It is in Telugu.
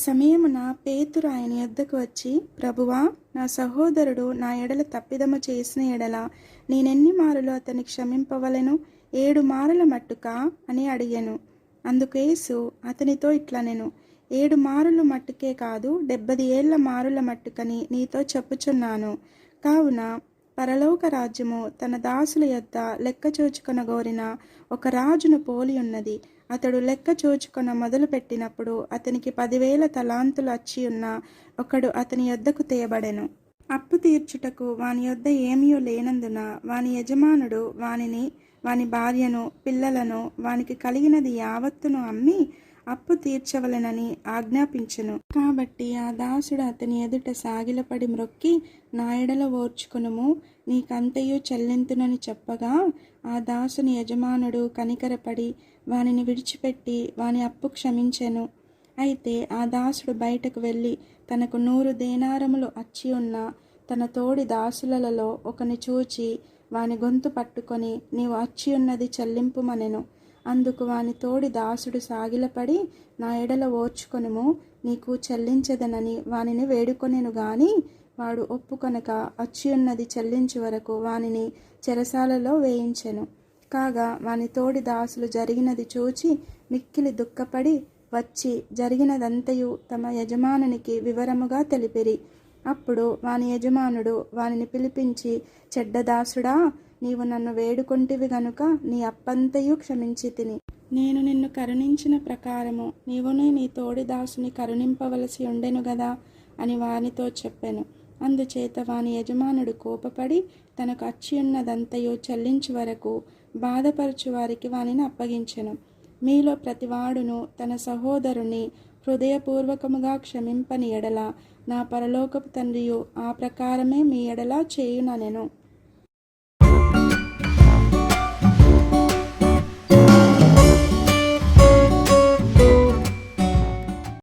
సమయమున పేతురు ఆయన యొద్దకు వచ్చి, ప్రభువా, నా సహోదరుడు నా ఎడల తప్పిదము చేసిన ఎడల నేనెన్ని మారులు అతని క్షమింపవలెను? 7 మారుల మట్టుకా అని అడిగాను. అందుకు యేసు అతనితో ఇట్లనెను, 7 మారులు మట్టుకే కాదు, 70 ఏళ్ల మారుల మట్టుకని నీతో చెప్పుచున్నాను. కావున పరలోక రాజ్యము తన దాసుల యొద్ద లెక్క చూచుకొనగోరిన ఒక రాజును పోలి ఉన్నది. అతడు లెక్క చూచుకొన మొదలు పెట్టినప్పుడు అతనికి 10,000 తలాంతులు అచ్చి ఉన్న ఒకడు అతని యొద్దకు తేబడెను. అప్పు తీర్చుటకు వాని యొద్ద ఏమీ లేనందున వాని యజమానుడు వానిని, వాని భార్యను, పిల్లలను, వానికి కలిగినది యావత్తును అమ్మి అప్పు తీర్చవలెనని ఆజ్ఞాపించెను. కాబట్టి ఆ దాసుడు అతని ఎదుట సాగిలపడి మ్రొక్కి, నా ఎడల ఓర్చుకొనుము, నీకంతయు చెల్లింతునని చెప్పగా, ఆ దాసుని యజమానుడు కనికరపడి వానిని విడిచిపెట్టి వాని అప్పు క్షమించెను. అయితే ఆ దాసుడు బయటకు వెళ్ళి తనకు 100 దేనారములు అచ్చి ఉన్న తన తోడి దాసులలో ఒకని చూచి వాని గొంతు పట్టుకొని, నీవు అచ్చి ఉన్నది చెల్లింపుమనెను. అందుకు వాని తోడి దాసుడు సాగిలపడి, నా ఎడల ఓర్చుకొనుము, నీకు చెల్లించదనని వానిని వేడుకొనెను గాని వాడు ఒప్పుకొనక అచ్చియున్నది చెల్లించు వరకు వానిని చెరసాలలో వేయించెను. కాగా వాని తోడి దాసులు జరిగినది చూచి మిక్కిలి దుఃఖపడి వచ్చి జరిగినదంతయు తమ యజమానునికి వివరముగా తెలిపిరి. అప్పుడు వాని యజమానుడు వానిని పిలిపించి, చెడ్డదాసుడా, నీవు నన్ను వేడుకొంటివి గనుక నీ అప్పంతయు క్షమించి తిని, నేను నిన్ను కరుణించిన ప్రకారము నీవునే నీ తోడి దాసుని కరుణింపవలసి ఉండెను గదా అని వానితో చెప్పెను. అందుచేత వాని యజమానుడు కోపపడి తనకు అచ్చియున్నదంతయు చెల్లించు వరకు బాధపరచు వారికి వానిని అప్పగించెను. మీలో ప్రతివాడును తన సహోదరుని హృదయపూర్వకముగా క్షమింపని ఎడల నా పరలోకపు తండ్రియు ఆ ప్రకారమే మీ ఎడల చేయుననెను.